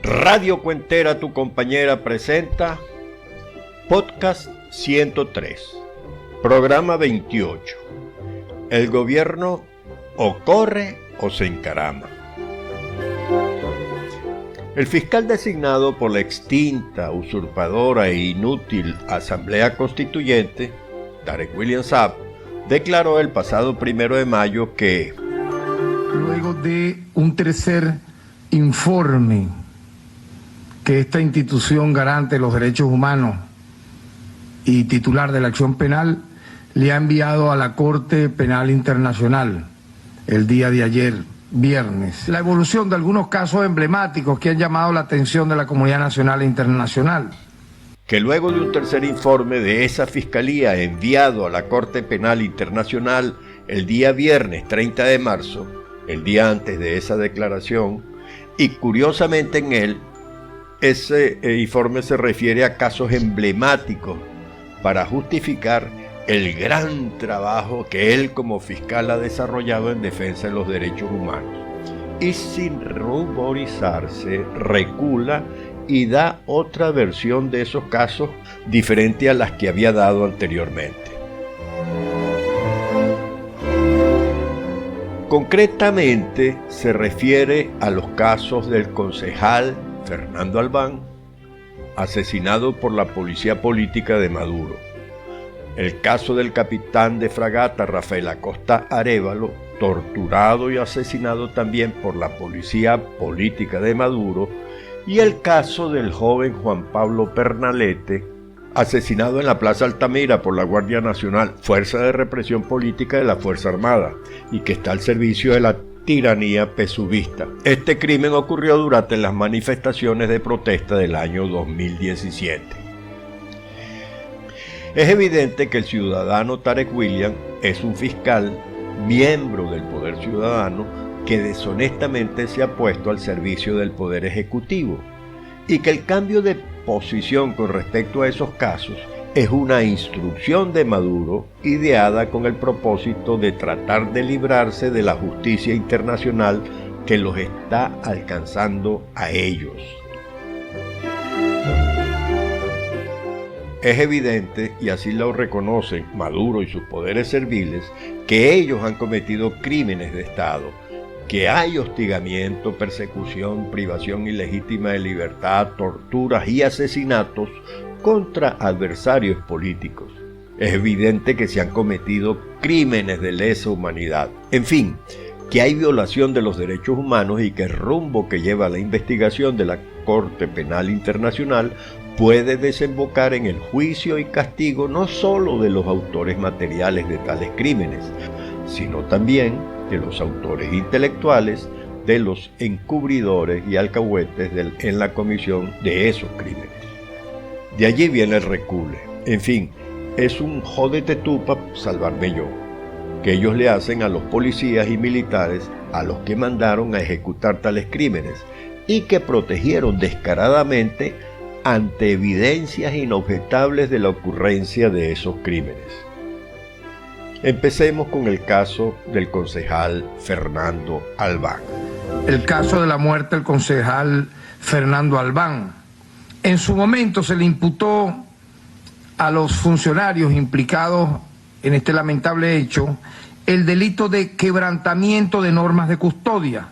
Radio Cuentera, tu compañera, presenta Podcast 103, Programa 28. El gobierno o corre o se encarama. El fiscal designado por la extinta, usurpadora e inútil Asamblea Constituyente, Tarek William Saab, declaró el pasado 1 de mayo que luego de un tercer informe que esta institución garante de los derechos humanos y titular de la acción penal le ha enviado a la Corte Penal Internacional el día de ayer, viernes, la evolución de algunos casos emblemáticos que han llamado la atención de la comunidad nacional e internacional. Que luego de un tercer informe de esa fiscalía enviado a la Corte Penal Internacional el día viernes 30 de marzo, el día antes de esa declaración, y curiosamente en él, ese informe se refiere a casos emblemáticos para justificar el gran trabajo que él como fiscal ha desarrollado en defensa de los derechos humanos. Y sin ruborizarse, recula y da otra versión de esos casos diferente a las que había dado anteriormente. Concretamente se refiere a los casos del concejal Fernando Albán, asesinado por la policía política de Maduro. El caso del capitán de fragata Rafael Acosta Arévalo, torturado y asesinado también por la policía política de Maduro, y el caso del joven Juan Pablo Pernalete, asesinado en la Plaza Altamira por la Guardia Nacional, fuerza de represión política de la Fuerza Armada, y que está al servicio de la tiranía pesuvista. Este crimen ocurrió durante las manifestaciones de protesta del año 2017. Es evidente que el ciudadano Tarek William es un fiscal, miembro del Poder Ciudadano, que deshonestamente se ha puesto al servicio del Poder Ejecutivo, y que el cambio de posición con respecto a esos casos es una instrucción de Maduro ideada con el propósito de tratar de librarse de la justicia internacional que los está alcanzando a ellos. Es evidente, y así lo reconocen Maduro y sus poderes serviles, que ellos han cometido crímenes de Estado, que hay hostigamiento, persecución, privación ilegítima de libertad, torturas y asesinatos contra adversarios políticos. Es evidente que se han cometido crímenes de lesa humanidad. En fin, que hay violación de los derechos humanos y que el rumbo que lleva la investigación de la Corte Penal Internacional puede desembocar en el juicio y castigo no solo de los autores materiales de tales crímenes, sino también de los autores intelectuales, de los encubridores y alcahuetes en la comisión de esos crímenes. De allí viene el recule. En fin, es un jódete tú pa' salvarme yo, que ellos le hacen a los policías y militares a los que mandaron a ejecutar tales crímenes y que protegieron descaradamente ante evidencias inobjetables de la ocurrencia de esos crímenes. Empecemos con el caso del concejal Fernando Albán. El caso de la muerte del concejal Fernando Albán. En su momento se le imputó a los funcionarios implicados en este lamentable hecho el delito de quebrantamiento de normas de custodia.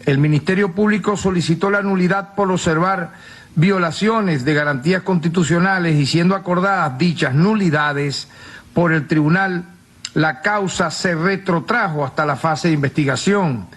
El Ministerio Público solicitó la nulidad por observar violaciones de garantías constitucionales y siendo acordadas dichas nulidades por el tribunal, la causa se retrotrajo hasta la fase de investigación.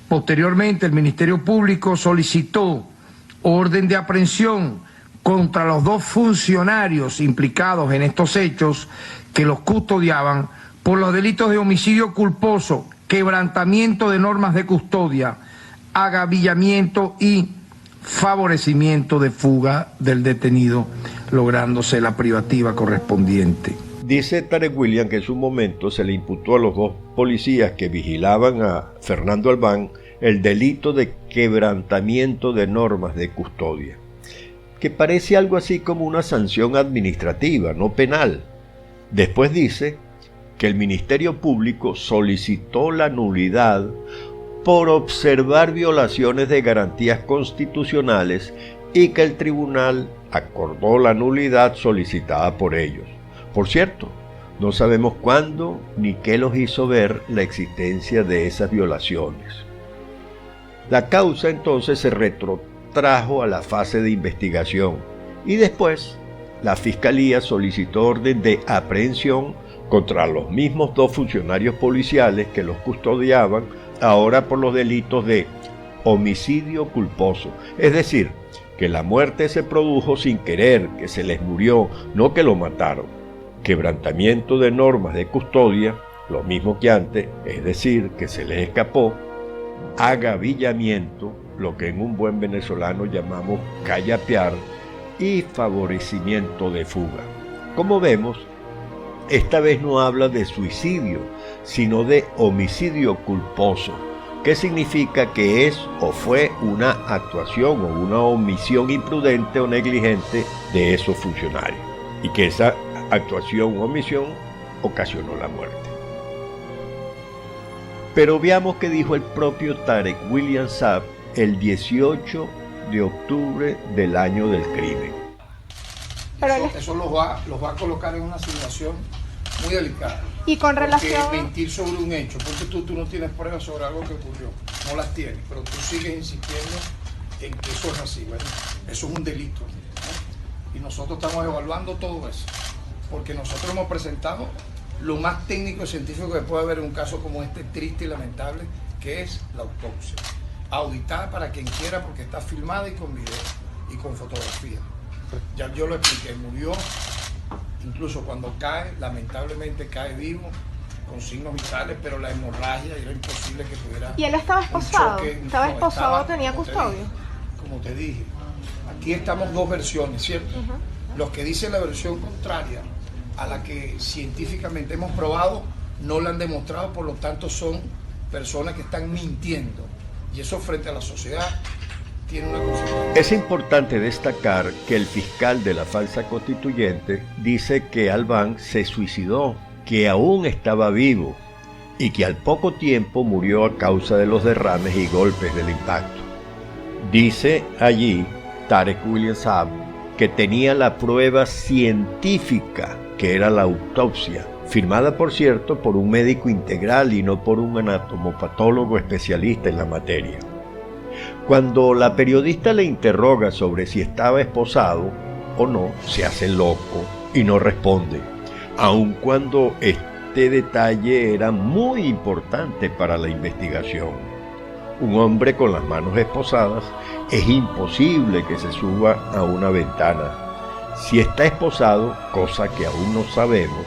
Posteriormente, el Ministerio Público solicitó orden de aprehensión contra los dos funcionarios implicados en estos hechos que los custodiaban por los delitos de homicidio culposo, quebrantamiento de normas de custodia, agavillamiento y favorecimiento de fuga del detenido, lográndose la privativa correspondiente. Dice Tarek William que en su momento se le imputó a los dos policías que vigilaban a Fernando Albán el delito de quebrantamiento de normas de custodia, que parece algo así como una sanción administrativa, no penal. Después dice que el Ministerio Público solicitó la nulidad por observar violaciones de garantías constitucionales y que el tribunal acordó la nulidad solicitada por ellos. Por cierto, no sabemos cuándo ni qué los hizo ver la existencia de esas violaciones. La causa entonces se retrotrajo a la fase de investigación y después la Fiscalía solicitó orden de aprehensión contra los mismos dos funcionarios policiales que los custodiaban, ahora por los delitos de homicidio culposo, es decir, que la muerte se produjo sin querer, que se les murió, no que lo mataron. Quebrantamiento de normas de custodia, lo mismo que antes, es decir, que se les escapó. Agavillamiento, lo que en un buen venezolano llamamos callapear, y favorecimiento de fuga. Como vemos, esta vez no habla de suicidio, sino de homicidio culposo, que significa que es o fue una actuación o una omisión imprudente o negligente de esos funcionarios, y que esa actuación o omisión ocasionó la muerte. Pero veamos qué dijo el propio Tarek William Saab el 18 de octubre del año del crimen. Eso los va a colocar en una situación muy delicada. Y con relación... Porque mentir sobre un hecho, porque tú no tienes pruebas sobre algo que ocurrió, no las tienes, pero tú sigues insistiendo en que eso es así, ¿verdad? Eso es un delito, ¿no? Y nosotros estamos evaluando todo eso, porque nosotros hemos presentado lo más técnico y científico que puede haber en un caso como este, triste y lamentable, que es la autopsia. Auditada para quien quiera, porque está filmada y con video y con fotografía. Ya yo lo expliqué, murió, incluso cuando cae, lamentablemente cae vivo, con signos vitales, pero la hemorragia era imposible que tuviera. ¿Y él estaba esposado? ¿Estaba esposado o tenía custodia? Como te dije, aquí estamos dos versiones, ¿cierto? Los que dicen la versión contraria a la que científicamente hemos probado, no la han demostrado, por lo tanto son personas que están mintiendo. Y eso frente a la sociedad tiene una consecuencia. Es importante destacar que el fiscal de la falsa constituyente dice que Albán se suicidó, que aún estaba vivo y que al poco tiempo murió a causa de los derrames y golpes del impacto. Dice allí Tarek William Saab que tenía la prueba científica, que era la autopsia, firmada por cierto por un médico integral y no por un anatomopatólogo especialista en la materia. Cuando la periodista le interroga sobre si estaba esposado o no, se hace loco y no responde, aun cuando este detalle era muy importante para la investigación. Un hombre con las manos esposadas es imposible que se suba a una ventana. Si está esposado, cosa que aún no sabemos,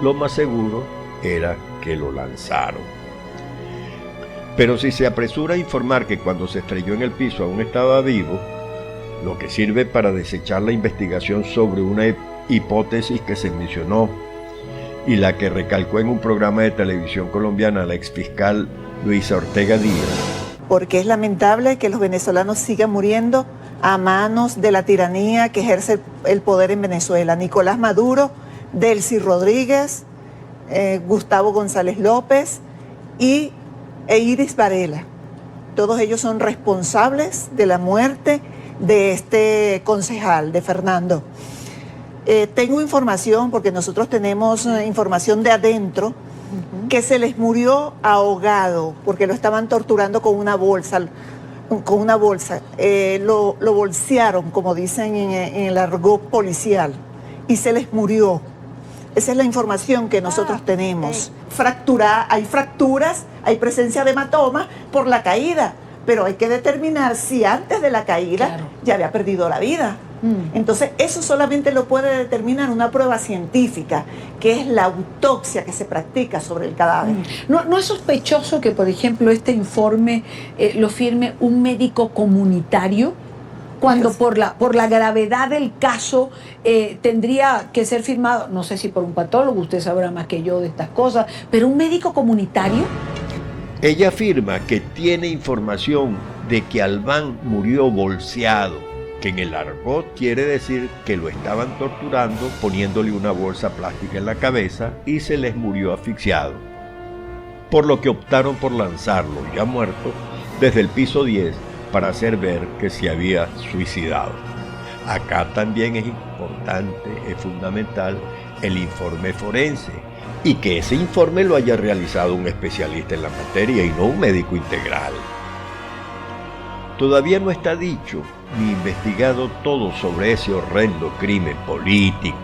lo más seguro era que lo lanzaron. Pero si se apresura a informar que cuando se estrelló en el piso aún estaba vivo, lo que sirve para desechar la investigación sobre una hipótesis que se mencionó y la que recalcó en un programa de televisión colombiana la exfiscal Luisa Ortega Díaz. Porque es lamentable que los venezolanos sigan muriendo a manos de la tiranía que ejerce el poder en Venezuela. Nicolás Maduro, Delcy Rodríguez, Gustavo González López e Iris Varela. Todos ellos son responsables de la muerte de este concejal, de Fernando. Tengo información, porque nosotros tenemos información de adentro, que se les murió ahogado, porque lo estaban torturando con una bolsa. Lo bolsearon, como dicen en el argot policial, y se les murió. Esa es la información que nosotros tenemos. Hay fracturas, hay presencia de hematoma por la caída, pero hay que determinar si antes de la caída ya había perdido la vida. Entonces, eso solamente lo puede determinar una prueba científica, que es la autopsia que se practica sobre el cadáver. ¿No es sospechoso que, por ejemplo, este informe lo firme un médico comunitario? Cuando por la gravedad del caso tendría que ser firmado, no sé si por un patólogo, usted sabrá más que yo de estas cosas, pero un médico comunitario. Ella afirma que tiene información de que Albán murió bolseado, que en el argot quiere decir que lo estaban torturando poniéndole una bolsa plástica en la cabeza y se les murió asfixiado. por lo que optaron por lanzarlo, ya muerto, desde el piso 10 para hacer ver que se había suicidado. Acá también es importante, es fundamental el informe forense y que ese informe lo haya realizado un especialista en la materia y no un médico integral. Todavía no está dicho ni investigado todo sobre ese horrendo crimen político.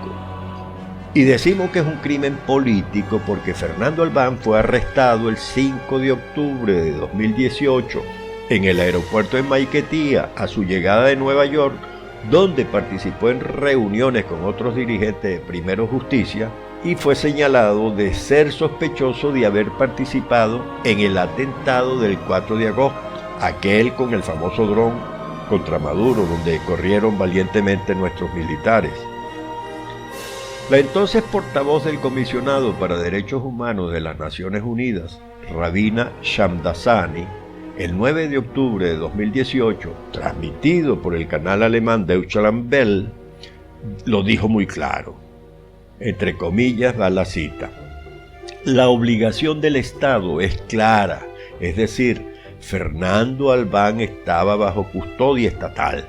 Y decimos que es un crimen político porque Fernando Albán fue arrestado el 5 de octubre de 2018 en el aeropuerto de Maiquetía a su llegada de Nueva York, donde participó en reuniones con otros dirigentes de Primero Justicia y fue señalado de ser sospechoso de haber participado en el atentado del 4 de agosto, aquel con el famoso dron contra Maduro, donde corrieron valientemente nuestros militares. La entonces portavoz del Comisionado para Derechos Humanos de las Naciones Unidas, Rabina Shamdasani, el 9 de octubre de 2018, transmitido por el canal alemán Deutschland Welle, lo dijo muy claro. Entre comillas va la cita. La obligación del Estado es clara, es decir, Fernando Albán estaba bajo custodia estatal.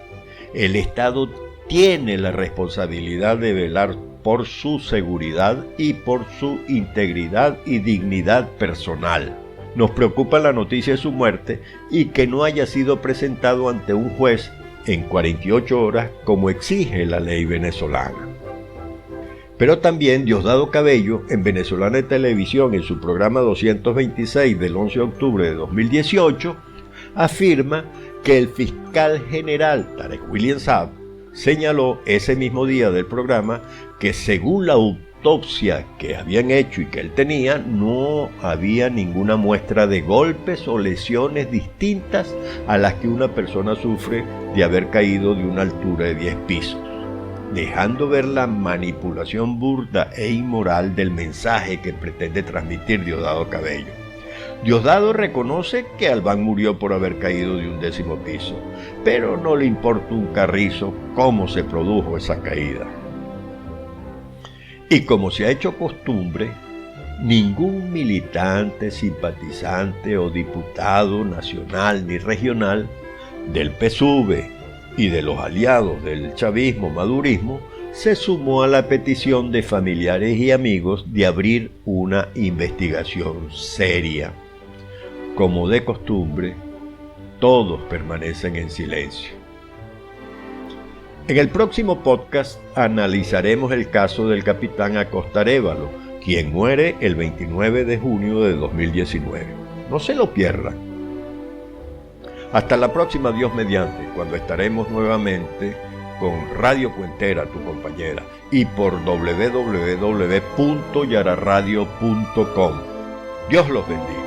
El Estado tiene la responsabilidad de velar por su seguridad y por su integridad y dignidad personal. Nos preocupa la noticia de su muerte y que no haya sido presentado ante un juez en 48 horas como exige la ley venezolana. Pero también Diosdado Cabello, en Venezolana Televisión, en su programa 226 del 11 de octubre de 2018, afirma que el fiscal general Tarek William Saab señaló ese mismo día del programa que según la autopsia que habían hecho y que él tenía, no había ninguna muestra de golpes o lesiones distintas a las que una persona sufre de haber caído de una altura de 10 pisos, dejando ver la manipulación burda e inmoral del mensaje que pretende transmitir Diosdado Cabello. Diosdado reconoce que Albán murió por haber caído de un 10º piso, pero no le importa un carrizo cómo se produjo esa caída. Y como se ha hecho costumbre, ningún militante, simpatizante o diputado nacional ni regional del PSUV y de los aliados del chavismo-madurismo se sumó a la petición de familiares y amigos de abrir una investigación seria. Como de costumbre, todos permanecen en silencio. En el próximo podcast analizaremos el caso del capitán Acosta Arévalo, quien muere el 29 de junio de 2019. No se lo pierdan. Hasta la próxima, Dios mediante, cuando estaremos nuevamente con Radio Cuentera, tu compañera, y por www.yararadio.com. Dios los bendiga.